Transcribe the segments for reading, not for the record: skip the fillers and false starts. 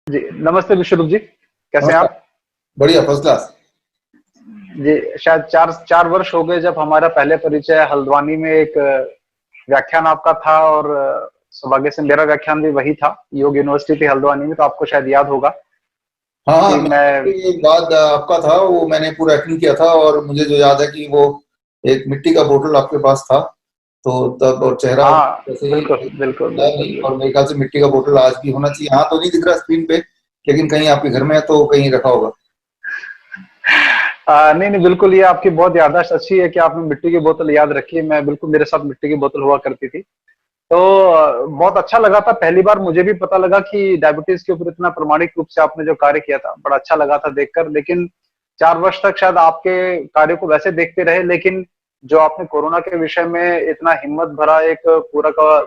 जी, नमस्ते विश्वरूप जी, कैसे हैं नमस्कार। आप? बढ़िया, फर्स्ट क्लास। जी, शायद 4 वर्ष हो गए जब हमारा पहले परिचय हल्द्वानी में एक व्याख्यान आपका था और सौभाग्य से मेरा व्याख्यान भी वही था, योग यूनिवर्सिटी थी हल्द्वानी में, तो आपको शायद याद होगा हाँ हाँ, कि मैं। के बाद आपका था वो, मैंने पूरा अटेंड किया था। और मुझे जो याद है कि वो एक मिट्टी का बोतल आपके पास था, तो तब और चेहरा हाँ, वैसे ही बिल्कुल, बिल्कुल, था बिल्कुल, नहीं। और बिल्कुल। मेरे ख्याल से मिट्टी का बोतल आज भी होना चाहिए। हाँ, तो नहीं दिख रहा स्क्रीन पे, लेकिन कहीं आपके घर में है तो कहीं रखा होगा। नहीं, नहीं, बिल्कुल ये आपकी बहुत याददाश्त अच्छी है कि आपने मिट्टी की बोतल याद रखी है, मैं बिल्कुल मेरे साथ मिट्टी की बोतल हुआ करती थी। तो बहुत अच्छा लगा था, पहली बार मुझे भी पता लगा कि डायबिटीज के ऊपर इतना प्रामाणिक रूप से आपने जो कार्य किया था, बड़ा अच्छा लगा था देखकर। लेकिन 4 वर्ष तक शायद आपके कार्य को वैसे देखते रहे, लेकिन जो आपने कोरोना के विषय में इतना हिम्मत भरा एक पूरा का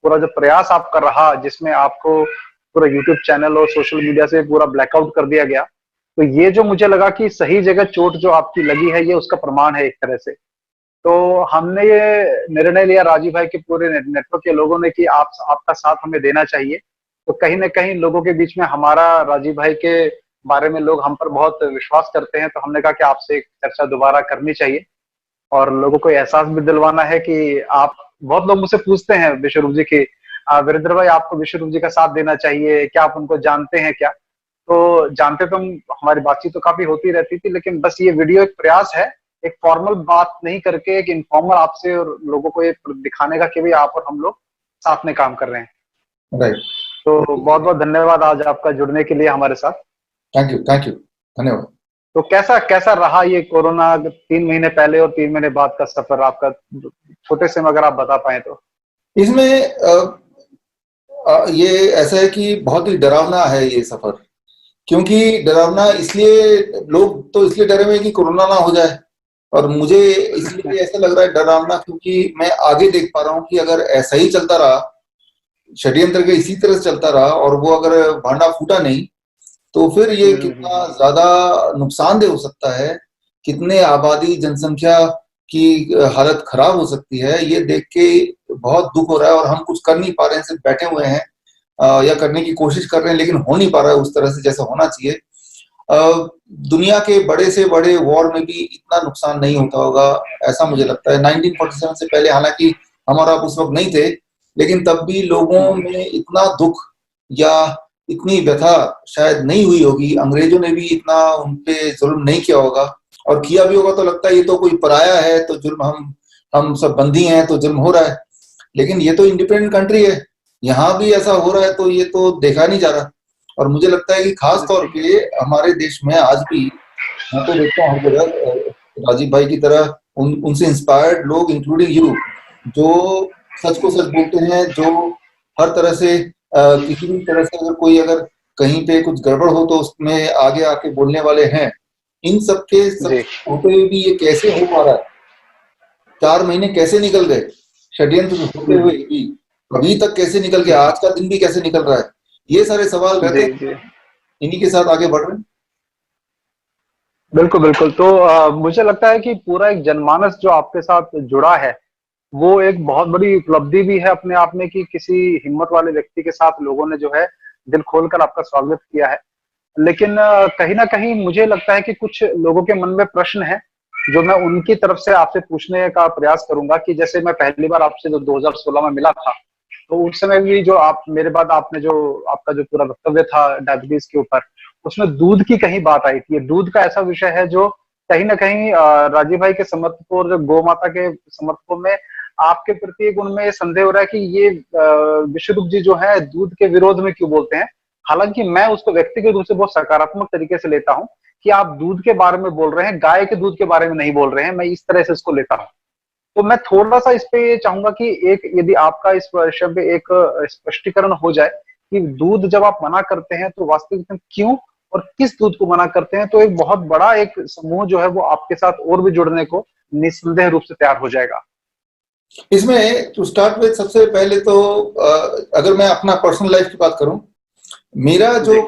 पूरा जो प्रयास आपका रहा, जिसमें आपको पूरा यूट्यूब चैनल और सोशल मीडिया से पूरा ब्लैकआउट कर दिया गया, तो ये जो मुझे लगा कि सही जगह चोट जो आपकी लगी है, ये उसका प्रमाण है एक तरह से। तो हमने ये निर्णय लिया राजीव भाई के पूरे नेटवर्क के लोगों ने कि आप आपका साथ हमें देना चाहिए। तो कहीं न कहीं लोगों के बीच में हमारा राजीव भाई के बारे में लोग हम पर बहुत विश्वास करते हैं, तो हमने कहा कि आपसे एक चर्चा दोबारा करनी चाहिए और लोगों को एहसास भी दिलवाना है कि आप। बहुत लोग मुझसे पूछते हैं विश्वरूप जी की वीरेंद्र भाई आपको विश्वरूप जी का साथ देना चाहिए, क्या आप उनको जानते हैं क्या? तो जानते तो हम हमारी बातचीत तो काफ़ी होती रहती थी, लेकिन बस ये वीडियो एक प्रयास है, एक फॉर्मल बात नहीं करके एक इन्फॉर्मल आपसे और लोगों को ये दिखाने का कि भई आप और हम लोग साथ में काम कर रहे हैं। राइट। तो बहुत-बहुत धन्यवाद आज आपका जुड़ने के लिए हमारे साथ। थैंक यू, थैंक यू, धन्यवाद। तो कैसा कैसा रहा ये कोरोना 3 महीने पहले और 3 महीने बाद का सफ़र आपका? छोटे से में अगर आप बता पाएँ तो? इसमें ये ऐसा है कि बहुत ही डरावना है ये सफर। क्योंकि डरावना इसलिए, लोग तो इसलिए डरे हुए हैं कि कोरोना ना हो जाए। और मुझे इसलिए ऐसा लग रहा है डरावना, क्योंकि मैं आगे देख पा रहा हूँ कि अगर ऐसा ही चलता रहा, षड्यंत्र के इसी तरह से चलता रहा और वो अगर भांडा फूटा नहीं, तो फिर ये कितना ज्यादा नुकसानदेह हो सकता है, कितने आबादी जनसंख्या की हालत खराब हो सकती है, ये देख के बहुत दुख हो रहा है। और हम कुछ कर नहीं पा रहे हैं, सिर्फ बैठे हुए हैं या करने की कोशिश कर रहे हैं, लेकिन हो नहीं पा रहा है उस तरह से जैसा होना चाहिए। दुनिया के बड़े से बड़े वॉर में भी इतना नुकसान नहीं होता होगा, ऐसा मुझे लगता है। 1947 से पहले हालांकि हम और आप उस वक्त नहीं थे, लेकिन तब भी लोगों में इतना दुख या इतनी व्यथा शायद नहीं हुई होगी। अंग्रेजों ने भी इतना उन पे जुल्म नहीं किया होगा, और किया भी होगा तो लगता है ये तो कोई पराया है, तो जुल्म हम सब बंदी हैं तो जुल्म हो रहा है। लेकिन ये तो इंडिपेंडेंट कंट्री है, यहाँ भी ऐसा हो रहा है तो ये तो देखा नहीं जा रहा। और मुझे लगता है कि खास तौर पे हमारे देश में आज भी, मैं तो देखता हूँ हर जगह राजीव भाई की तरह उनसे इंस्पायर्ड लोग, इंक्लूडिंग यू, जो सच को सच बोलते हैं, जो हर तरह से किसी भी तरह से अगर कोई अगर कहीं पे कुछ गड़बड़ हो तो उसमें आगे आके बोलने वाले हैं। इन सब के सब जी। होते हुए भी ये कैसे हो पा रहा है? 4 महीने कैसे निकल गए षड्यंत्र होते हुए भी, अभी तक कैसे निकल गया, आज का दिन भी कैसे निकल रहा है? ये सारे सवाल रहते जी, हैं, जी। इन्हीं के साथ आगे बढ़ रहे हैं। बिल्कुल, बिल्कुल। तो मुझे लगता है कि पूरा एक जनमानस जो आपके साथ जुड़ा है, वो एक बहुत बड़ी उपलब्धि भी है अपने आप में कि किसी हिम्मत वाले व्यक्ति के साथ लोगों ने जो है दिल खोलकर आपका स्वागत किया है। लेकिन कहीं न कहीं मुझे लगता है कि कुछ लोगों के मन में प्रश्न हैं, जो मैं उनकी तरफ से आपसे पूछने का प्रयास करूँगा कि जैसे मैं पहली बार आपसे जो 2016 में मिला था, तो उस समय भी जो आप मेरे बाद आपने जो आपका जो पूरा वक्तव्य था डायबिटीज़ के ऊपर, उसमें दूध की कहीं बात आई थी। दूध का ऐसा विषय है जो कहीं न कहीं राजीव भाई के समर्थकों और जो गौ माता के समर्थकों में आपके प्रति एक उनमें संदेह हो रहा है कि ये विश्वरूप जी जो है दूध के विरोध में क्यों बोलते हैं? हालाँकि मैं उसको व्यक्तिगत रूप से बहुत सकारात्मक तरीके से लेता हूँ कि आप दूध के बारे में बोल रहे हैं, गाय के दूध के बारे में नहीं बोल रहे हैं, मैं इस तरह से इसको लेता हूँ। तो मैं थोड़ा-सा इस पे ये चाहूँगा कि एक यदि आपका इस विषय पे एक स्पष्टीकरण हो जाए कि दूध जब आप मना करते हैं तो वास्तविक में क्यों और किस दूध को मना करते हैं? तो एक बहुत बड़ा एक समूह जो है वो आपके साथ और भी जुड़ने को निस्संदेह रूप से तैयार हो जाएगा। इसमें टू स्टार्ट विद, सबसे पहले तो अगर मैं अपना पर्सनल लाइफ की बात करूं, मेरा जो जी।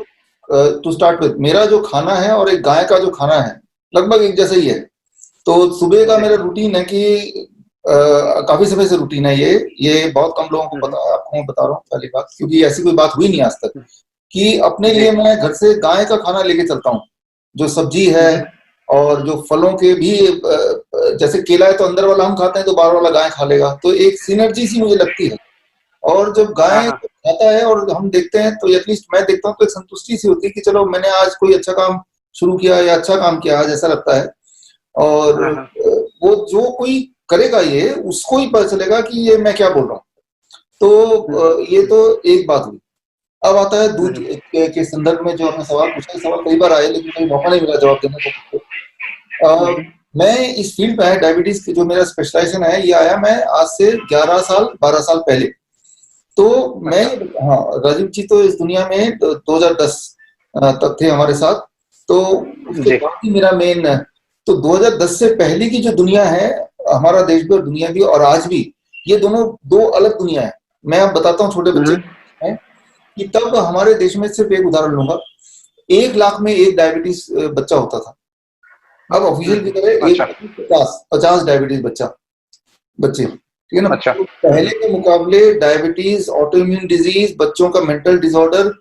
टू स्टार्ट विद मेरा जो खाना है और एक गाय का जो खाना है लगभग एक जैसा ही है। तो सुबह का जी। मेरा रूटीन है कि काफी समय से रूटीन है ये बहुत कम लोगों को हुँ, पता है, आपको मैं बता रहा हूँ पहली बात, क्योंकि ऐसी कोई बात हुई नहीं आज तक कि अपने लिए मैं घर से गाय का खाना लेके चलता हूँ, जो सब्जी है और जो फलों के भी जैसे केला है तो अंदर वाला हम खाते हैं तो बाहर वाला गाय खा लेगा, तो एक सिनर्जी सी मुझे लगती है। और जब हाँ गाय हाँ खाता है और हम देखते हैं तो एटलीस्ट मैं देखता हूँ तो एक संतुष्टि सी होती है कि चलो मैंने आज कोई अच्छा काम शुरू किया या अच्छा काम किया आज, ऐसा लगता है। और हाँ हाँ वो जो कोई करेगा ये उसको ही पता चलेगा कि ये मैं क्या बोल रहा हूँ। तो ये तो एक बात हुई। अब आता है दूध के संदर्भ में जो आपने सवाल पूछा, सवाल कई बार आए लेकिन कहीं मौका नहीं मिला जवाब देने को। मैं इस फील्ड पे है डायबिटीज की, जो मेरा स्पेशलाइजेशन है, ये आया मैं आज से 11 साल 12 साल पहले। तो मैं, अच्छा हाँ, राजीव जी तो इस दुनिया में 2010 तक थे हमारे साथ, तो उसके जी बाद ही मेरा मेन, तो 2010 से पहले की जो दुनिया है, हमारा देश भी और दुनिया भी और आज भी, ये दोनों दो अलग दुनिया है। मैं अब बताता हूँ छोटे बच्चे हैं कि तब हमारे देश में, सिर्फ एक उदाहरण लूंगा, 1 लाख में एक डायबिटीज बच्चा होता था। अब ऑफिशियल फिगर है अच्छा 1/50 डायबिटीज बच्चे, ठीक है ना। अच्छा तो पहले के मुकाबले डायबिटीज, ऑटो इम्यून डिजीज, बच्चों का मेंटल डिसऑर्डर,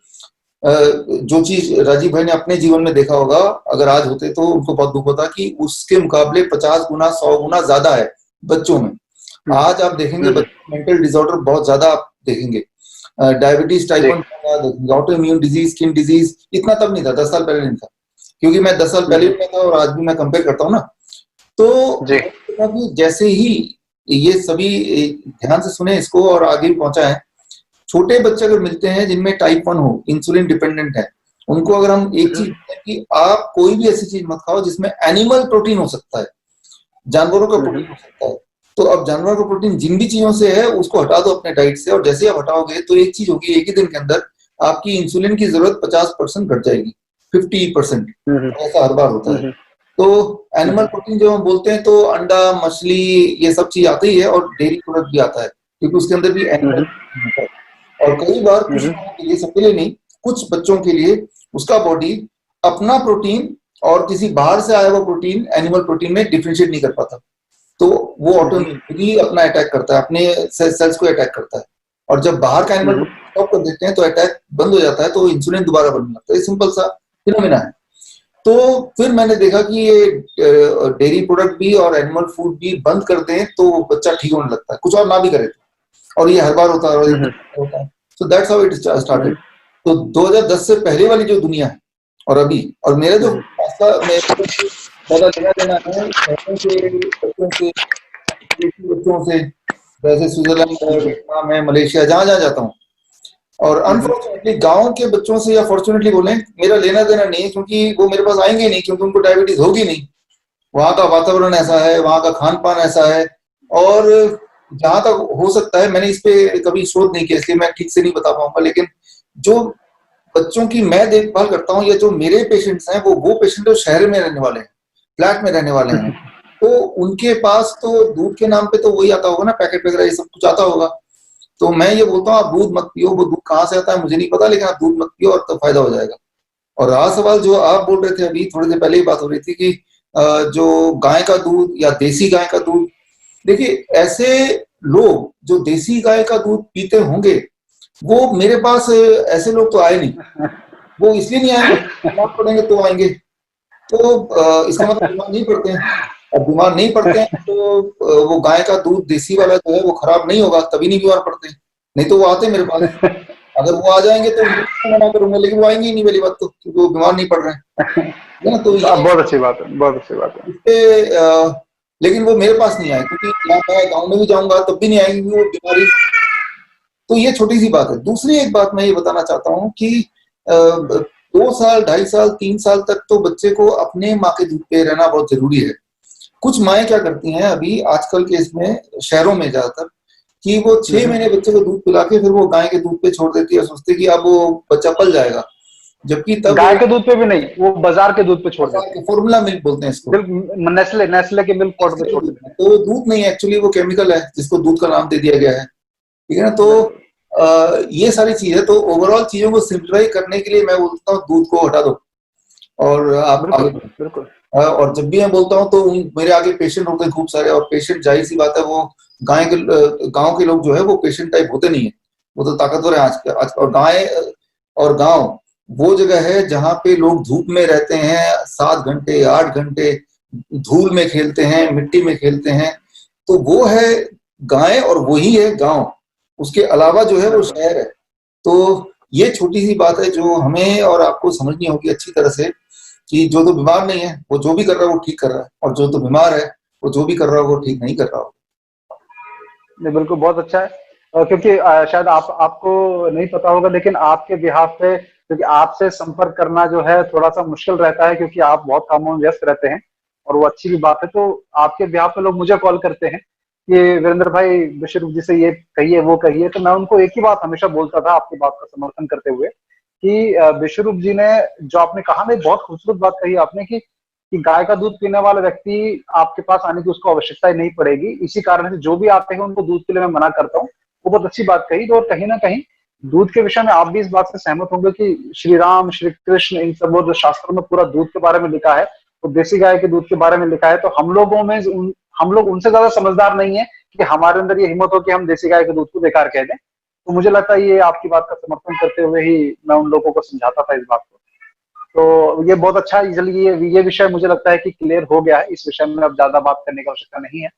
जो चीज राजीव भाई ने अपने जीवन में देखा होगा, अगर आज होते तो उनको बहुत दुख होता कि उसके मुकाबले 50 गुना 100 गुना ज्यादा है बच्चों में। आज आप देखेंगे बच्चों में मेंटल डिसऑर्डर बहुत ज्यादा आप देखेंगे, डायबिटीज टाइप जी 1 देखेंगे, auto immune disease, skin disease, इतना तब नहीं था, 10 साल पहले नहीं था, क्योंकि मैं 10 साल पहले भी था और आज भी मैं कंपेयर करता हूँ ना। तो जी मैंने देखा कि जैसे ही ये सभी, ध्यान से सुने इसको और आगे भी पहुंचा है, छोटे बच्चे अगर मिलते हैं जिनमें टाइप 1 हो, इंसुलिन डिपेंडेंट है, उनको अगर हम एक चीज बोलते हैं कि आप कोई भी ऐसी चीज मत खाओ जिसमें एनिमल प्रोटीन हो सकता है, जानवरों का प्रोटीन हो सकता है, तो अब जानवरों का प्रोटीन जिन भी चीजों से है उसको हटा दो अपने डाइट से, और जैसे ही आप हटाओगे तो एक चीज होगी, एक ही दिन के अंदर आपकी इंसुलिन की जरूरत 50% घट जाएगी, 50%। ऐसा हर बार होता है। तो एनिमल प्रोटीन जब हम बोलते हैं तो अंडा, मछली, ये सब चीज आती है, और डेयरी प्रोडक्ट भी आता है, क्योंकि उसके अंदर भी एनिमल होता है। और कई बार कुछ लोगों के लिए, सबके लिए नहीं, कुछ बच्चों के लिए उसका बॉडी अपना प्रोटीन और किसी बाहर से आया हुआ प्रोटीन, एनिमल प्रोटीन में डिफरेंशिएट नहीं कर पाता, तो वो ऑटोमेटिकली अपना अटैक करता है, अपने सेल्स को अटैक करता है, और जब बाहर का एनिमल स्टॉप कर देते हैं तो अटैक बंद हो जाता है, तो इंसुलिन दोबारा बनने लगता है। सिंपल सा फिनोमेना है। तो फिर मैंने देखा कि ये डेयरी प्रोडक्ट भी और एनिमल फूड भी बंद कर दें तो बच्चा ठीक होने लगता है, कुछ और ना भी करे तो, और ये हर बार होता है, और होता है। So that's how it started. तो 2010 से पहले वाली जो दुनिया है और अभी, और मेरा जो फासला, मेरे ज्यादा लेना देना है शहरों के बच्चों से, विदेशी बच्चों से, जैसे स्विट्जरलैंड है, वियतनाम है, मलेशिया, जहां जहां जाता हूँ, और अनफॉर्चुनेटली गांव के बच्चों से, या फॉर्चुनेटली बोलें, मेरा लेना देना नहीं है, क्योंकि वो मेरे पास आएंगे नहीं, क्योंकि उनको डायबिटीज होगी नहीं, वहां का वातावरण ऐसा है, वहां का खान पान ऐसा है। और जहां तक हो सकता है, मैंने इस पे कभी शोध नहीं किया इसलिए मैं ठीक से नहीं बता पाऊंगा, लेकिन जो बच्चों की मैं देखभाल करता हूँ या जो मेरे पेशेंट्स हैं, वो पेशेंट जो शहर में रहने वाले हैं, फ्लैट में रहने वाले हैं, तो उनके पास तो दूध के नाम पे तो वही आता होगा ना, पैकेट वगैरह ये सब कुछ आता होगा। तो मैं ये बोलता हूँ आप दूध मत पियो, वो दूध कहाँ से आता है मुझे नहीं पता, लेकिन आप दूध मत पियो और तो फायदा हो जाएगा। और रहा सवाल जो आप बोल रहे थे, अभी थोड़ी देर पहले ही बात हो रही थी कि जो गाय का दूध या देसी गाय का दूध, देखिए ऐसे लोग जो देसी गाय का दूध पीते होंगे, वो मेरे पास ऐसे लोग तो आए नहीं, वो इसलिए नहीं आएंगे, बीमार पड़ेंगे तो आएंगे। तो इसका मतलब बीमार नहीं पड़ते हैं, अब बीमार नहीं पड़ते हैं तो वो गाय का दूध देसी वाला जो है वो खराब नहीं होगा, तभी नहीं बीमार पड़ते हैं, नहीं तो वो आते मेरे पास। अगर वो आ जाएंगे तो मैं मना करूंगा, लेकिन वो आएंगे ही नहीं, पहली बात तो, क्योंकि वो बीमार नहीं पड़ रहे हैं, है ना। तो ये बहुत अच्छी बात है, बहुत अच्छी बात है। इससे लेकिन वो मेरे पास नहीं आए, क्योंकि मैं गाँव में भी जाऊंगा तब भी नहीं आएंगे, क्योंकि वो बीमारी। तो ये छोटी सी बात है। दूसरी एक बात मैं ये बताना चाहता हूँ कि 2 साल 2.5 साल 3 साल तक तो बच्चे को अपने माँ के दूध पे रहना बहुत जरूरी है। कुछ माएँ क्या करती हैं अभी आजकल के इसमें, शहरों में ज्यादातर, कि वो 6 महीने बच्चे को दूध पिला के फिर वो गाय के दूध पे छोड़ देती है, सोचते कि अब वो बच्चा पल जाएगा, जबकि तब गाय के दूध पे भी नहीं, वो बाजार के दूध पे छोड़ देते हैं। फॉर्मूला मिल्क बोलते हैं इसको, नेस्ले नेस्ले के मिल्क पाउडर पे छोड़ देते हैं। तो दूध नहीं एक्चुअली वो केमिकल है जिसको दूध का नाम दे दिया गया है, ठीक है ना। तो ये सारी चीजें, तो ओवरऑल चीजों को सिंप्लीफाई करने के लिए मैं बोलता हूँ दूध को हटा दो और आप आगे। बिल्कुल और जब भी मैं बोलता हूँ तो मेरे आगे पेशेंट होते हैं खूब सारे, और पेशेंट जाहिर सी बात है वो गांव के लोग जो है वो पेशेंट टाइप होते नहीं है, वो तो ताकतवर है आज और गाय और गांव वो जगह है जहाँ पे लोग धूप में रहते हैं 7 घंटे 8 घंटे, धूल में खेलते हैं, मिट्टी में खेलते हैं। तो वो है गाय और वही है गांव, उसके अलावा जो है वो बिल्कुल शहर है। तो ये छोटी सी बात है जो हमें और आपको समझनी होगी अच्छी तरह से, कि जो तो बीमार नहीं है वो जो भी कर रहा है वो ठीक कर रहा है, और जो तो बीमार है वो जो भी कर रहा है वो ठीक नहीं कर रहा हो। नहीं, बिल्कुल बहुत अच्छा है। क्योंकि शायद आपको नहीं पता होगा, लेकिन आपके बिहाफ पे, क्योंकि आपसे संपर्क करना जो है थोड़ा सा मुश्किल रहता है, क्योंकि आप बहुत कामों में व्यस्त रहते हैं, और वो अच्छी भी बात है। तो आपके बिहाफ पे लोग मुझे कॉल करते हैं कि वीरेंद्र भाई विश्वरूप जी से ये कहिए वो कहिए, तो मैं उनको एक ही बात हमेशा बोलता था आपकी बात का समर्थन करते हुए, कि विश्वरूप जी ने जो आपने कहा ना, एक बहुत खूबसूरत बात कही आपने, कि गाय का दूध पीने वाला व्यक्ति आपके पास आने की उसको आवश्यकता ही नहीं पड़ेगी। इसी कारण से जो भी आते हैं उनको दूध के लिए मैं मना करता हूँ। वो बहुत अच्छी बात कही। तो कहीं ना कहीं दूध के विषय में आप भी इस बात से सहमत होंगे कि श्री राम, श्री कृष्ण, इन सब वो जो शास्त्रों में पूरा दूध के बारे में लिखा है, तो देसी गाय के दूध के बारे में लिखा है। तो हम लोग उनसे ज्यादा समझदार नहीं है कि हमारे अंदर ये हिम्मत हो कि हम देसी गाय के दूध को बेकार कह दें। तो मुझे लगता है ये आपकी बात का समर्थन करते हुए ही मैं उन लोगों को समझाता था इस बात को। तो ये बहुत अच्छा है। चलिए ये विषय मुझे लगता है कि क्लियर हो गया है। इस विषय में अब ज्यादा बात करने की आवश्यकता नहीं है।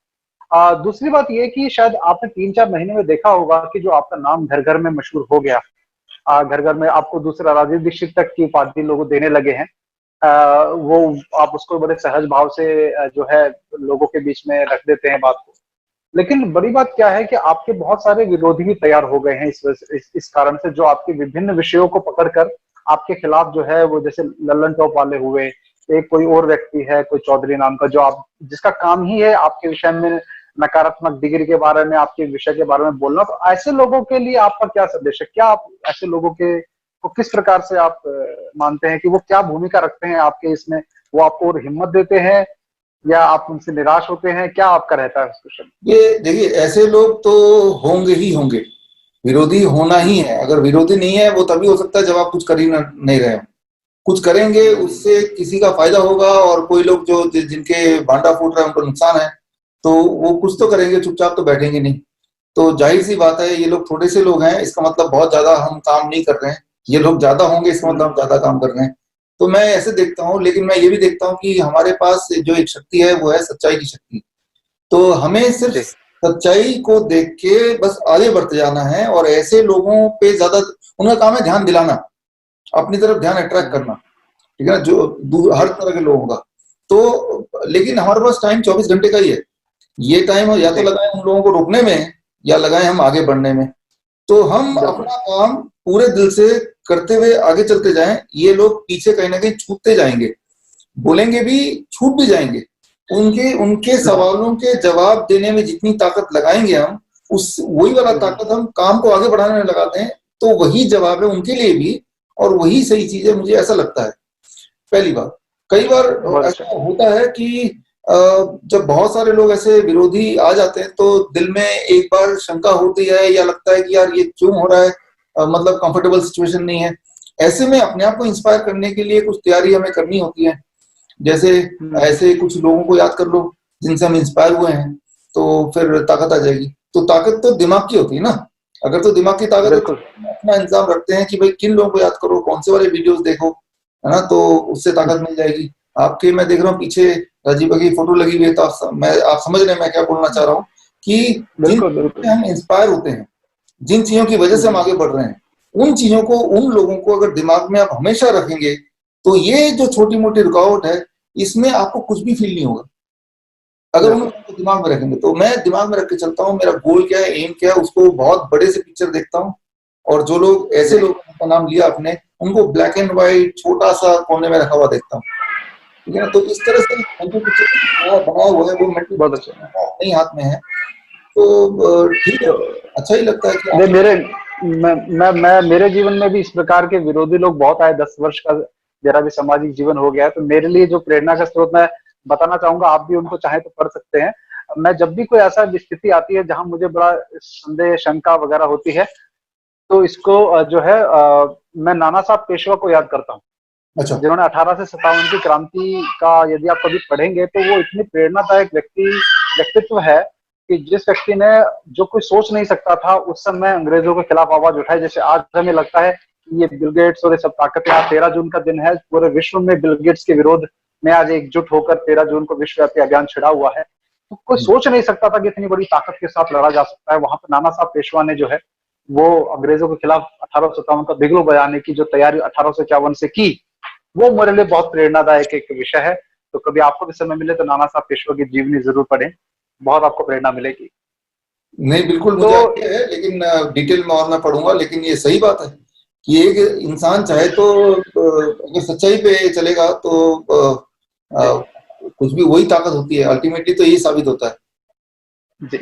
दूसरी बात ये कि शायद आपने 3-4 महीने में देखा होगा कि जो आपका नाम घर घर में मशहूर हो गया, घर घर में आपको दूसरा राजीव दीक्षित तक की उपाधि लोग देने लगे हैं। वो आप उसको बड़े सहज भाव से जो है लोगों के बीच में रख देते हैं बात को। लेकिन बड़ी बात क्या है कि आपके बहुत सारे विरोधी भी तैयार हो गए हैं इस कारण से, जो आपके विभिन्न विषयों को पकड़कर आपके खिलाफ जो है वो, जैसे लल्लन टॉप वाले हुए, एक कोई और व्यक्ति है कोई चौधरी नाम का, जो आप जिसका काम ही है आपके विषय में नकारात्मक डिग्री के बारे में, आपके विषय के बारे में बोलना। तो ऐसे लोगों के लिए आपका क्या संदेश है? क्या आप ऐसे लोगों के को किस प्रकार से आप मानते हैं कि वो क्या भूमिका रखते हैं आपके इसमें? वो आपको और हिम्मत देते हैं या आप उनसे निराश होते हैं? क्या आपका रहता है उस विषय में? ये देखिए, ऐसे लोग तो होंगे ही होंगे, विरोधी होना ही है। अगर विरोधी नहीं है वो तभी हो सकता है जब आप कुछ कर ही नहीं रहे हो। कुछ करेंगे उससे किसी का फायदा होगा, और कोई लोग जो जिनके भांडा फूट रहा है उनको नुकसान है, तो वो कुछ तो करेंगे, चुपचाप तो बैठेंगे नहीं। तो जाहिर सी बात है, ये लोग थोड़े से लोग हैं, इसका मतलब बहुत ज्यादा हम काम नहीं कर रहे हैं। ये लोग ज्यादा होंगे, इसका मतलब हम ज्यादा काम कर रहे हैं। तो मैं ऐसे देखता हूँ, लेकिन मैं ये भी देखता हूँ कि हमारे पास जो एक शक्ति है वो है सच्चाई की शक्ति। तो हमें सिर्फ जी सच्चाई को देख के बस आगे बढ़ते जाना है, और ऐसे लोगों पे ज्यादा उनका काम है ध्यान दिलाना, अपनी तरफ ध्यान अट्रैक्ट करना, ठीक है ना, जो हर जी तरह के लोगों का। तो लेकिन हमारे पास टाइम 24 घंटे का ही है। ये टाइम या तो जी लगाए उन लोगों को रोकने में, या लगाए हम आगे बढ़ने में। तो हम बिल्कुल अपना काम पूरे दिल से करते हुए आगे चलते जाएं। ये लोग पीछे कहीं ना कहीं छूटते जाएंगे, बोलेंगे भी, छूट भी जाएंगे। उनके उनके सवालों के जवाब देने में जितनी ताकत लगाएंगे हम, उस वही वाला ताकत हम काम को आगे बढ़ाने में लगाते हैं। तो वही जवाब है उनके लिए भी, और वही सही चीज है, मुझे ऐसा लगता है। पहली बात, कई बार बहुत अच्छा। ऐसा होता है कि जब बहुत सारे लोग ऐसे विरोधी आ जाते हैं तो दिल में एक बार शंका होती है, या लगता है कि यार ये क्यों हो रहा है, मतलब कंफर्टेबल सिचुएशन नहीं है। ऐसे में अपने आप को इंस्पायर करने के लिए कुछ तैयारी हमें करनी होती है। जैसे ऐसे कुछ लोगों को याद कर लो जिनसे हम इंस्पायर हुए हैं, तो फिर ताकत आ जाएगी। तो ताकत तो दिमाग की होती है ना। अगर तो दिमाग की ताकत होती बिल्कुल है, अपना इंतजाम रखते हैं कि भाई किन लोगों को याद करो, कौन से वाले वीडियोस देखो, है ना, तो उससे ताकत मिल जाएगी। आपके मैं देख रहा हूँ पीछे राजीव भाई की फोटो लगी हुई है, तो आप समझ रहे हैं मैं क्या बोलना चाह रहा हूँ, कि जिन बिल्कुल चीजों बिल्कुल से हम इंस्पायर होते हैं, जिन चीजों की वजह से हम आगे बढ़ रहे हैं, उन चीजों को, उन लोगों को अगर दिमाग में आप हमेशा रखेंगे, तो ये जो छोटी मोटी रुकावट है, इसमें आपको कुछ भी फील नहीं होगा। अगर उन बिल्कुल लोगों को दिमाग में रखेंगे, तो मैं दिमाग में रख के चलता हूँ, मेरा गोल क्या है, एम क्या है, उसको बहुत बड़े से पिक्चर देखता हूँ। और जो लोग जी ऐसे लोग का नाम लिया आपने, उनको ब्लैक एंड व्हाइट छोटा सा कोने में रखा हुआ देखता हूँ, ठीक है ना। तो इस तरह से मेंटल पिक्चर बनाया हुआ है, वो मेंटल बहुत अच्छा। पिक्चर अपने ही हाथ में है। तो ठीक है, तो अच्छा ही लगता है कि नहीं, आप। मैं मेरे जीवन में भी इस प्रकार के विरोधी लोग बहुत आए। 10 वर्ष का मेरा भी सामाजिक जीवन हो गया है, तो मेरे लिए जो प्रेरणा का स्रोत मैं बताना चाहूंगा, आप भी उनको चाहे तो पढ़ सकते हैं। मैं जब भी कोई ऐसा स्थिति आती है जहां मुझे बड़ा संदेह शंका वगैरह होती है, तो इसको जो है मैं नाना साहब पेशवा को याद करता हूँ, अच्छा। जिन्होंने 1857 की क्रांति का, यदि आप कभी पढ़ेंगे तो वो इतनी प्रेरणादायक व्यक्तित्व है कि जिस व्यक्ति ने, जो कोई सोच नहीं सकता था उस समय, अंग्रेजों के खिलाफ आवाज उठाई। जैसे आज हमें लगता है कि ये बिल गेट्स और ये सब ताकतें, आज 13 जून का दिन है, पूरे विश्व में बिल गेट्स के विरोध में आज एकजुट होकर 13 जून को विश्वव्यापी अभियान छिड़ा हुआ है। तो कोई सोच नहीं सकता था कि इतनी बड़ी ताकत के साथ लड़ा जा सकता है। वहां पर नाना साहब पेशवा ने जो है वो अंग्रेजों के खिलाफ 1857 का बिगलो बजाने की जो तैयारी 1851 से की, वो मेरे लिए बहुत प्रेरणादायक एक विषय है। तो कभी आपको भी समय मिले तो नाना साहब पेशवा की जीवनी जरूर पढ़ें, बहुत आपको प्रेरणा मिलेगी। नहीं, बिल्कुल मुझे आइडिया है, लेकिन डिटेल में और मैं पढ़ूंगा। लेकिन ये सही बात है कि एक इंसान चाहे तो अगर सच्चाई पे चलेगा तो कुछ भी वही ताकत होती है, अल्टीमेटली तो यही साबित होता है। जी।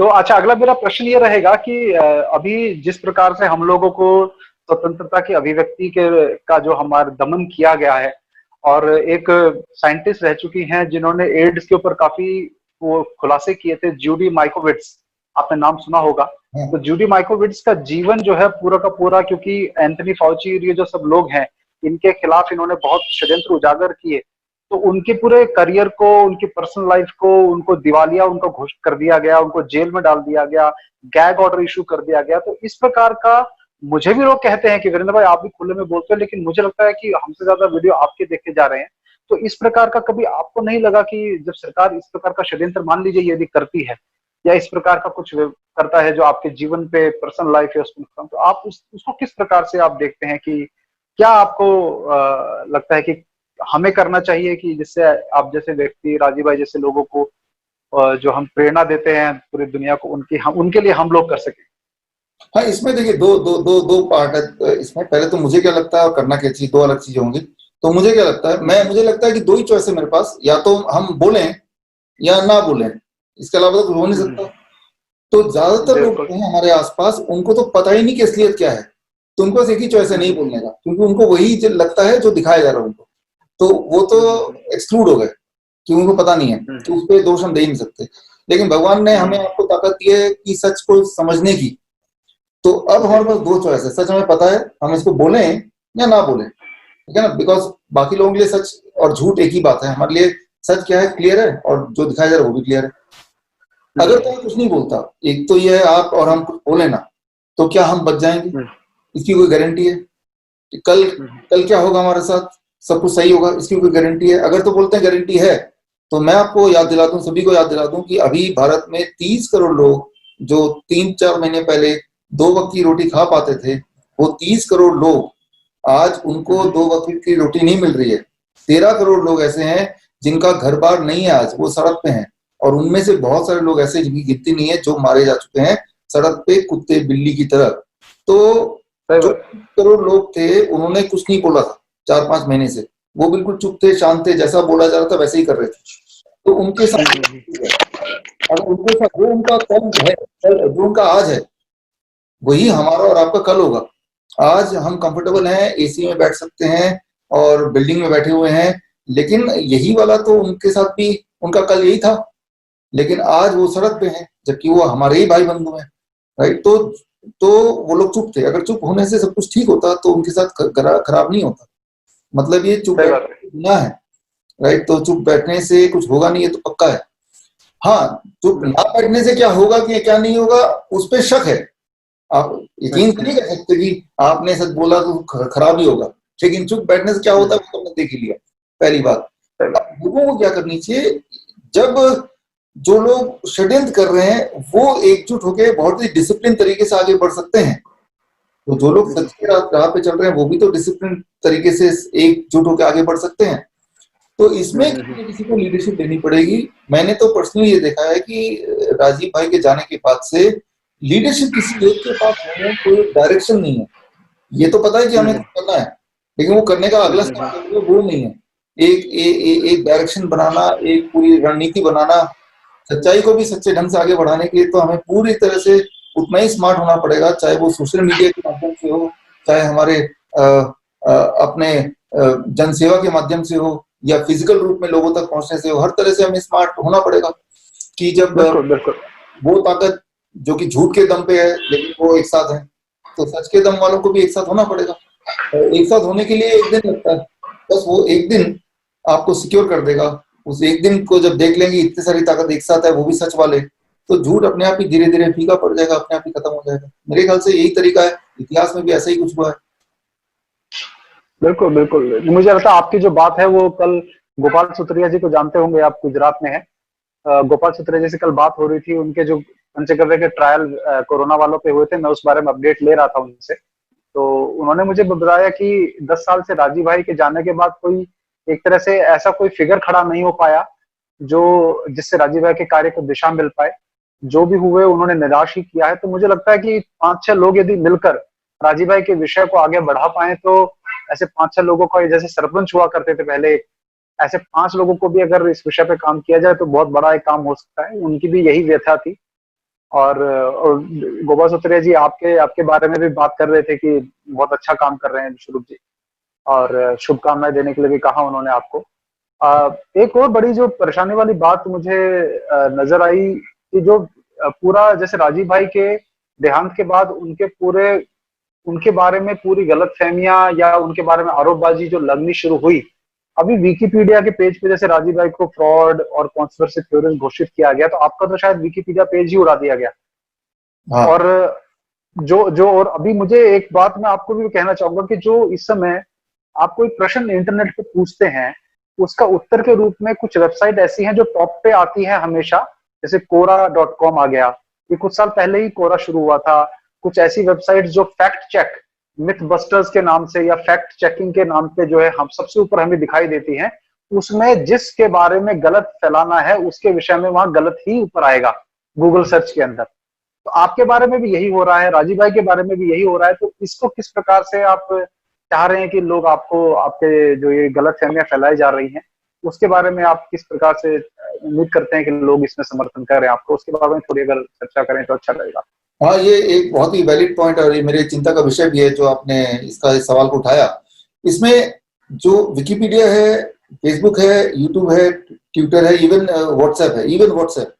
तो अच्छा, अगला मेरा प्रश्न ये रहेगा कि अभी जिस प्रकार से हम लोगों को स्वतंत्रता की अभिव्यक्ति के का जो हमारा दमन किया गया है, और एक साइंटिस्ट रह चुकी हैं जिन्होंने एड्स के ऊपर काफी वो खुलासे किए थे, जूडी माइकोविट्स, आपने नाम सुना होगा। तो जूडी माइकोविट्स का जीवन जो है पूरा का पूरा, क्योंकि एंथनी फाउची ये जो सब लोग हैं इनके खिलाफ इन्होंने बहुत षड्यंत्र उजागर किए, तो उनके पूरे करियर को, उनकी पर्सनल लाइफ को, उनको दिवालिया उनको घोषित कर दिया गया, उनको जेल में डाल दिया गया, गैग ऑर्डर इशू कर दिया गया। तो इस प्रकार का, मुझे भी लोग कहते हैं कि वीरेंद्र भाई आप भी खुले में बोलते हैं, लेकिन मुझे लगता है कि हमसे ज्यादा वीडियो आपके देखे जा रहे हैं। तो इस प्रकार का कभी आपको नहीं लगा कि जब सरकार इस प्रकार का षड्यंत्र, मान लीजिए यदि करती है, या इस प्रकार का कुछ करता है जो आपके जीवन पे, पर्सनल लाइफ है उसमें, तो आप उसको किस प्रकार से आप देखते हैं कि क्या आपको लगता है कि हमें करना चाहिए कि जिससे आप जैसे व्यक्ति, राजीव भाई जैसे लोगों को जो हम प्रेरणा देते हैं पूरी दुनिया को, उनके लिए हम लोग कर सकें? हाँ, इसमें देखिए दो पार्ट है इसमें। पहले तो मुझे क्या लगता है और करना क्या चाहिए, दो अलग चीजें होंगी। तो मुझे क्या लगता है, मुझे लगता है कि दो ही चॉइस है मेरे पास, या तो हम बोलें या ना बोलें, इसके अलावा तो कुछ हो नहीं सकता। तो ज्यादातर लोग हैं हमारे आसपास, उनको तो पता ही नहीं कि असलियत क्या है, तो उनको बस एक ही चॉइस है, नहीं बोलने का, क्योंकि उनको वही जो लगता है जो दिखाया जा रहा है उनको, तो वो तो एक्सक्लूड हो गए क्योंकि उनको पता नहीं है, तो उस पर दोष हम दे ही नहीं सकते। लेकिन भगवान ने हमें आपको ताकत दी है कि सच को समझने की। तो अब हमारे पास दो चॉइस है, सच हमें पता है, हम इसको बोलें या ना बोलें, ठीक है ना। बिकॉज बाकी लोगों के लिए सच और झूठ एक ही बात है, हमारे लिए सच क्या है क्लियर है, और जो दिखाया जा रहा है वो भी क्लियर है। अगर तो कुछ नहीं बोलता, एक तो ये है आप और हम कुछ बोले ना, तो क्या हम बच जाएंगे? इसकी कोई गारंटी है? कल क्या होगा हमारे साथ, सब कुछ सही होगा, इसकी कोई गारंटी है? अगर तो बोलते हैं गारंटी है, तो मैं आपको याद दिला दूं, सभी को याद दिला दूं कि अभी भारत में 30 करोड़ लोग जो 3-4 महीने पहले 2 वक्त की रोटी खा पाते थे, वो 30 करोड़ लोग आज उनको 2 वक्त की रोटी नहीं मिल रही है। 13 करोड़ लोग ऐसे हैं जिनका घर बार नहीं है, आज वो सड़क पे हैं, और उनमें से बहुत सारे लोग ऐसे जिनकी गिनती नहीं है जो मारे जा चुके हैं सड़क पे कुत्ते बिल्ली की तरह। तो जो करोड़ लोग थे उन्होंने कुछ नहीं बोला था 4-5 महीने से, वो बिल्कुल चुप थे, शांत थे, जैसा बोला जा रहा था वैसे ही कर रहे थे। तो उनके साथ अगर उनके साथ जो उनका कल है, जो उनका आज है, वही हमारा और आपका कल होगा। आज हम कंफर्टेबल हैं, एसी में बैठ सकते हैं और बिल्डिंग में बैठे हुए हैं, लेकिन यही वाला तो उनके साथ भी उनका कल यही था, लेकिन आज वो सड़क पे हैं, जबकि वो हमारे ही भाई बंधु हैं, राइट। तो वो लोग चुप थे। अगर चुप होने से सब कुछ ठीक होता तो उनके साथ खराब नहीं होता। मतलब ये चुप बैठना है, राइट। तो चुप बैठने से कुछ होगा नहीं, ये तो पक्का है। हाँ, चुप ना बैठने से क्या होगा कि क्या नहीं होगा उस पर शक है। आप यकीन नहीं कर सकते कि आपने सच बोला तो खराब ही होगा, लेकिन चुप बैठने से क्या होता है वो तुमने देख ही लिया। पहली बात, लोगों को क्या करनी चाहिए, जब जो लोग षड्यंत्र कर रहे हैं वो एकजुट होकर बहुत ही डिसिप्लिन तरीके से आगे बढ़ सकते हैं, तो जो लोग सच के राह पे चल रहे हैं वो भी तो डिसिप्लिन तरीके से एकजुट होकर आगे बढ़ सकते हैं। तो इसमें किसी को लीडरशिप देनी पड़ेगी। मैंने तो पर्सनली ये देखा है कि राजीव भाई के जाने के बाद से लीडरशिप किसी एक के पास होने कोई डायरेक्शन नहीं है। ये तो पता है कि हमें करना है, लेकिन वो करने का अगला स्टेप वो नहीं है। एक डायरेक्शन बनाना, एक पूरी रणनीति बनाना, सच्चाई को भी सच्चे ढंग से आगे बढ़ाने के लिए तो हमें पूरी तरह से उतना ही स्मार्ट होना पड़ेगा, चाहे वो सोशल मीडिया के माध्यम से हो, चाहे हमारे अपने जनसेवा के माध्यम से हो, या फिजिकल रूप में लोगों तक पहुंचने से हो। हर तरह से हमें स्मार्ट होना पड़ेगा कि जब वो ताकत जो कि झूठ के दम पे है लेकिन वो एक साथ है, तो सच के दम वालों को भी एक साथ होना पड़ेगा। एक साथ होने के लिए एक दिन लगता है, बस वो एक दिन आपको सिक्योर कर देगा। उस एक दिन को जब देख लेंगे इतनी सारी ताकत एक साथ है, वो भी सच वाले, तो झूठ अपने आप ही धीरे धीरे फीका पड़ जाएगा, अपने आप ही खत्म हो जाएगा। मेरे ख्याल से यही तरीका है, इतिहास में भी ऐसा ही कुछ हुआ है। बिल्कुल बिल्कुल, मुझे लगता है आपकी जो बात है वो कल गोपाल सुत्रिया जी को जानते होंगे, आप गुजरात में है। गोपाल सुत्रिया जी से कल बात हो रही थी, उनके जो पंचगव्य के ट्रायल कोरोना वालों पे हुए थे, मैं उस बारे में अपडेट ले रहा था उनसे। तो उन्होंने मुझे बताया कि 10 साल से राजीव भाई के जाने के बाद कोई एक तरह से ऐसा कोई फिगर खड़ा नहीं हो पाया जो जिससे राजीव भाई के कार्य को दिशा मिल पाए। जो भी हुए उन्होंने निराश ही किया है। तो मुझे लगता है कि 5-6 लोग यदि मिलकर राजीव भाई के विषय को आगे बढ़ा पाए तो ऐसे 5-6 लोगों का, जैसे सरपंच हुआ करते थे पहले, ऐसे 5 लोगों को भी अगर इस विषय पे काम किया जाए तो बहुत बड़ा एक काम हो सकता है। उनकी भी यही व्यथा थी। और गोपाल सुत्रिया जी आपके आपके बारे में भी बात कर रहे थे कि बहुत अच्छा काम कर रहे हैं विश्वरूप जी, और शुभकामनाएं देने के लिए भी कहा उन्होंने आपको। एक और बड़ी जो परेशानी वाली बात मुझे नजर आई कि जो पूरा जैसे राजीव भाई के देहांत के बाद उनके बारे में पूरी गलतफहमियां या उनके बारे में आरोपबाजी जो लगनी शुरू हुई, अभी विकिपीडिया के पेज पे जैसे राजीव भाई को फ्रॉड और कॉन्स्पिरेसी थ्योरिस्ट घोषित किया गया, तो आपका तो शायद विकिपीडिया पेज ही उड़ा दिया गया। हाँ और जो जो और अभी मुझे एक बात मैं आपको भी कहना चाहूंगा कि जो इस समय आप कोई प्रश्न इंटरनेट पे पूछते हैं, उसका उत्तर के रूप में कुछ वेबसाइट ऐसी हैं जो टॉप पे आती है हमेशा, जैसे कोरा.com आ गया। ये कुछ साल पहले ही कोरा शुरू हुआ था। कुछ ऐसी वेबसाइट जो फैक्ट चेक, मिथ बस्टर्स के नाम से या फैक्ट चेकिंग के नाम पे जो है हम सबसे ऊपर हमें दिखाई देती हैं, उसमें जिसके बारे में गलत फैलाना है उसके विषय में वहां गलत ही ऊपर आएगा गूगल सर्च के अंदर। तो आपके बारे में भी यही हो रहा है, राजीव भाई के बारे में भी यही हो रहा है। तो इसको किस प्रकार से आप चाह रहे हैं कि लोग आपको, आपके जो ये गलत फहमियां फैलाई जा रही हैं, उसके बारे में आप किस प्रकार से उम्मीद करते हैं कि लोग इसमें समर्थन करें आपको, उसके बारे में थोड़ी अगर चर्चा करें तो अच्छा रहेगा। हाँ, ये एक बहुत ही वैलिड पॉइंट और ये मेरे चिंता का विषय भी है जो आपने इस सवाल को उठाया। इसमें जो विकिपीडिया है, फेसबुक है, यूट्यूब है, ट्विटर है, इवन व्हाट्सएप है, इवन व्हाट्सएप,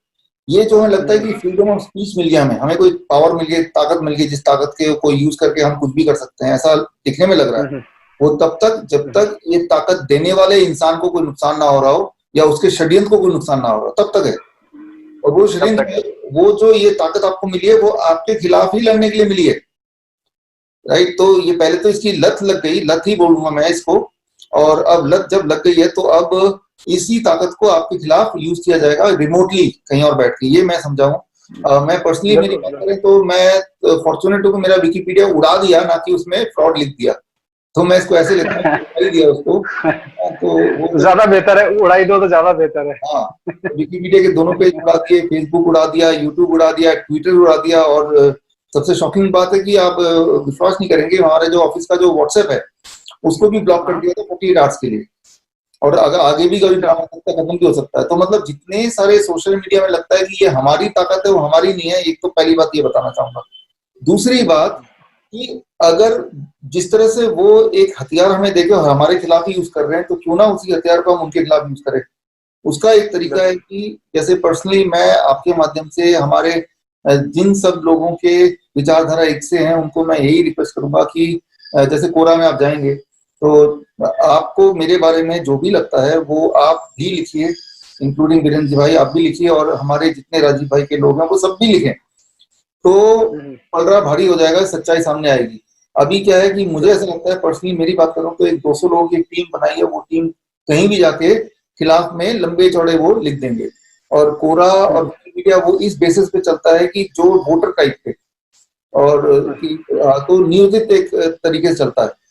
ये जो हमें लगता है कि फ्रीडम ऑफ स्पीच मिल गया, हमें कोई पावर मिल गई, ताकत मिल गई, जिस ताकत के को यूज करके हम कुछ भी कर सकते हैं, ऐसा दिखने में लग रहा है। वो तब तक जब तक ये ताकत देने वाले इंसान को कोई नुकसान ना हो रहा हो या उसके षड्यंत्र को कोई नुकसान ना हो रहा हो, तब तक है। और वो षड्यंत्र, वो जो ये ताकत आपको मिली है वो आपके खिलाफ ही लड़ने के लिए मिली है, राइट। तो ये पहले तो इसकी लत लग गई, लत ही बोलूंगा मैं इसको। और अब लत जब लग गई है तो अब इसी ताकत को आपके खिलाफ यूज किया जाएगा रिमोटली, कहीं और बैठ के। ये मैं समझाऊं। मैं पर्सनली मेरी बात करें तो मैं फॉर्चुनेट हूं कि मेरा विकिपीडिया उड़ा दिया, ना कि उसमें फ्रॉड लिख दिया। तो मैं इसको ऐसे लिखता हूँ, उड़ा दिया उसको। तो वो ज्यादा बेहतर है, उड़ाई दो तो ज्यादा बेहतर है। हाँ, विकिपीडिया के दोनों पेज उड़ा दिए, फेसबुक उड़ा दिया, यूट्यूब उड़ा दिया, ट्विटर उड़ा दिया। और सबसे शॉकिंग बात है कि आप विश्वास नहीं करेंगे, हमारे जो ऑफिस का जो व्हाट्सएप है उसको भी ब्लॉक कर दिया था 48 आवर्स के लिए। और अगर आगे भी कभी ड्रामा खत्म भी हो सकता है। तो मतलब जितने सारे सोशल मीडिया में लगता है कि ये हमारी ताकत है, वो हमारी नहीं है। एक तो पहली बात ये बताना चाहूंगा। दूसरी बात कि अगर जिस तरह से वो एक हथियार हमें देके और हमारे खिलाफ ही यूज कर रहे हैं, तो क्यों ना उसी हथियार को हम उनके खिलाफ यूज करें। उसका एक तरीका है कि जैसे पर्सनली मैं आपके माध्यम से हमारे जिन सब लोगों के विचारधारा एक से हैं, उनको मैं यही रिक्वेस्ट करूंगा कि जैसे कोरा में आप जाएंगे तो आपको मेरे बारे में जो भी लगता है वो आप भी लिखिए, इंक्लूडिंग वीरेंद्र भाई, आप भी लिखिए, और हमारे जितने राजीव भाई के लोग हैं वो सब भी लिखें। तो पलड़ा भारी हो जाएगा, सच्चाई सामने आएगी। अभी क्या है कि मुझे ऐसा लगता है, पर्सनली मेरी बात करूं तो एक 200 लोगों की टीम बनाई है, वो टीम कहीं भी जाके खिलाफ में लंबे चौड़े वो लिख देंगे। और कोरा और विकिपीडिया वो इस बेसिस पे चलता है कि जो वोटर टाइप पे और तो नियोजित एक तरीके से चलता है।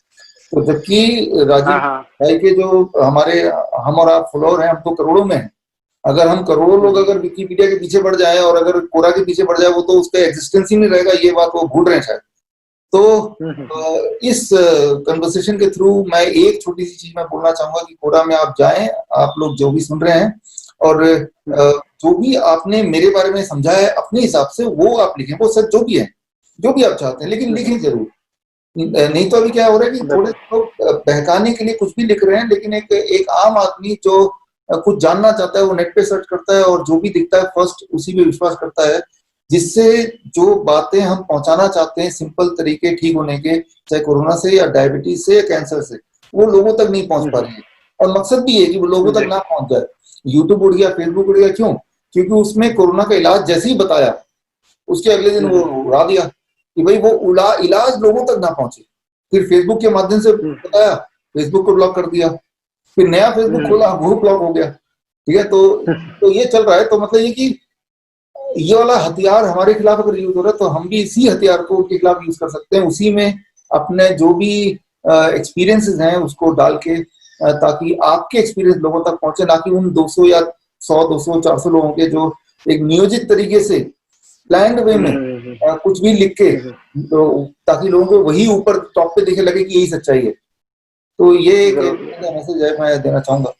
तो जबकि राजीव भाई के जो हमारे हम और आप फॉलोअर हैं, हम तो करोड़ों में हैं। अगर हम करोड़ों लोग अगर विकिपीडिया के पीछे बढ़ जाए और अगर कोरा के पीछे बढ़ जाए, वो तो उसका एग्जिस्टेंस ही नहीं रहेगा। ये बात वो भूल रहे हैं शायद। तो इस कन्वर्सेशन के थ्रू मैं एक छोटी सी चीज मैं बोलना चाहूंगा कि कोरा में आप जाएं, आप लोग जो भी सुन रहे हैं, और जो भी आपने मेरे बारे में समझा है अपने हिसाब से वो आप लिखें, वो सच जो भी है, जो भी आप चाहते हैं, लेकिन लिखें जरूर। नहीं तो अभी क्या हो रहा है कि थोड़े लोग बहकाने के लिए कुछ भी लिख रहे हैं, लेकिन एक आम आदमी जो कुछ जानना चाहता है वो नेट पे सर्च करता है और जो भी दिखता है फर्स्ट उसी पे विश्वास करता है, जिससे जो बातें हम पहुंचाना चाहते हैं सिंपल तरीके ठीक होने के, चाहे कोरोना से या डायबिटीज से या कैंसर से, वो लोगों तक नहीं पहुंच पा रही है। और मकसद भी है कि वो लोगों तक ना पहुंच जाए। यूट्यूब उड़ गया, फेसबुक उड़ गया, क्यों? क्योंकि उसमें कोरोना का इलाज जैसे ही बताया, उसके अगले दिन वो उड़ा दिया कि भाई वो इलाज लोगों तक ना पहुंचे। फिर फेसबुक के माध्यम से बताया फेसबुक को ब्लॉक कर दिया, फिर नया फेसबुक खोला, वो ब्लॉक हो गया। ठीक है, तो ये चल रहा है। तो मतलब ये कि ये वाला हथियार हमारे खिलाफ अगर यूज हो रहा है तो हम भी इसी हथियार को उनके खिलाफ यूज कर सकते हैं, उसी में अपने जो भी एक्सपीरियंसेस हैं उसको डाल के, ताकि आपके एक्सपीरियंस लोगों तक पहुंचे, ना कि उन 200 या 100 200 400 लोगों के जो एक नियोजित तरीके से प्लान्ड वे में कुछ भी लिख के, तो ताकि लोगों को वही ऊपर टॉप पे दिखे लगे कि यही सच्चाई है। तो ये एक मैसेज है मैं देना चाहूंगा।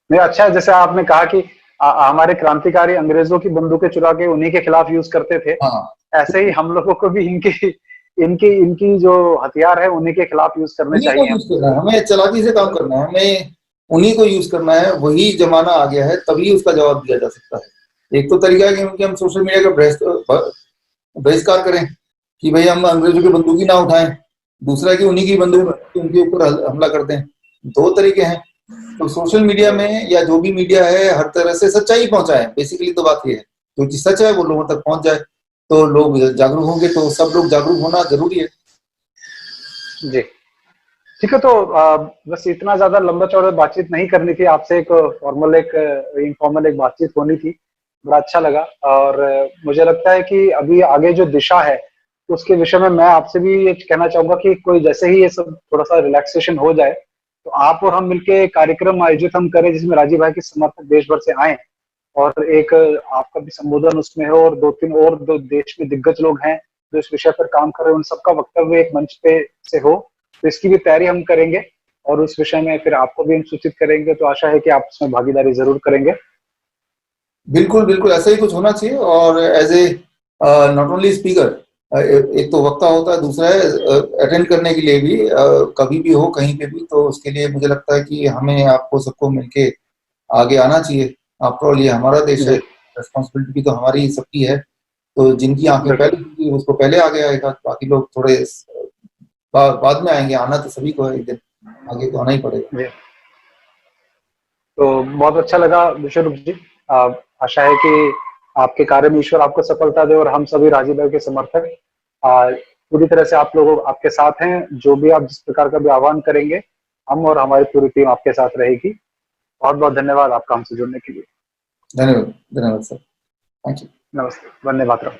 नहीं, अच्छा है, जैसे आपने कहा कि हमारे क्रांतिकारी अंग्रेजों की बंदूकें चुरा के उन्हीं के खिलाफ यूज करते थे, हाँ, ऐसे ही हम लोगों को भी इनकी इनकी इनकी जो हथियार है उन्हीं के खिलाफ यूज करने उन्हीं को चाहिए यूज हमको। करना है, हमें चालाकी से काम करना है, हमें उन्हीं को यूज करना है। वही जमाना आ गया है, तभी उसका जवाब दिया जा सकता है। एक तो तरीका है कि हम सोशल मीडिया का बहिष्कार करें कि भाई हम अंग्रेजों की बंदूक ही ना उठाएं। दूसरा है कि उन्हीं की बंदूक उनके ऊपर हमला कर दें। दो तरीके हैं। तो सोशल मीडिया में या जो भी मीडिया है हर तरह से सच्चाई पहुंचाए, बेसिकली तो बात ये है। जो चीज सच है वो लोगों तक पहुंच जाए तो लोग जागरूक होंगे, तो सब लोग जागरूक होना जरूरी है। जी, ठीक है। तो बस इतना ज्यादा लंबा चौड़ा बातचीत नहीं करनी थी आपसे, एक फॉर्मल एक इनफॉर्मल एक बातचीत होनी थी। बड़ा अच्छा लगा, और मुझे लगता है कि अभी आगे जो दिशा है उसके विषय में मैं आपसे भी ये कहना चाहूंगा कि कोई जैसे ही ये सब थोड़ा सा रिलैक्सेशन हो जाए तो आप और हम मिलके कार्यक्रम आयोजित हम करें जिसमें राजीव भाई के समर्थक देश भर से आए, और एक आपका भी संबोधन उसमें हो, और दो तीन और दो देश में दिग्गज लोग हैं जो इस विषय पर काम कर रहे हैं, उन सबका वक्तव्य एक मंच पे से हो। तो इसकी भी तैयारी हम करेंगे, और उस विषय में फिर आपको भी हम सूचित करेंगे। तो आशा है कि आप उसमें भागीदारी जरूर करेंगे। बिल्कुल बिल्कुल ऐसा ही कुछ होना चाहिए। और as a not only speaker, एक तो वक्ता होता है, दूसरा है अटेंड करने के लिए भी, कभी भी हो कहीं पे भी। तो उसके लिए मुझे लगता है कि हमें आपको सबको मिलके आगे आना चाहिए। आफ्टर ऑल ये हमारा देश है, जी, रिस्पॉन्सिबिलिटी भी तो हमारी ही सबकी है। तो जिनकी आंखें बिल्कुल। पहले खुली उसको पहले आगे आएगा, बाकी लोग थोड़े बाद में आएंगे। आना तो सभी को है, एक दिन आगे तो आना ही पड़ेगा। जी, तो बहुत अच्छा लगा विश्वरूप जी। आशा है कि आपके कार्य में ईश्वर आपको सफलता दे, और हम सभी राजीव भाई के समर्थक पूरी तरह से आप लोगों आपके साथ हैं। जो भी आप जिस प्रकार का भी आह्वान करेंगे, हम और हमारी पूरी टीम आपके साथ रहेगी। बहुत बहुत धन्यवाद आपका हमसे जुड़ने के लिए। धन्यवाद, धन्यवाद सर, थैंक यू। नमस्ते, वंदे मातरम।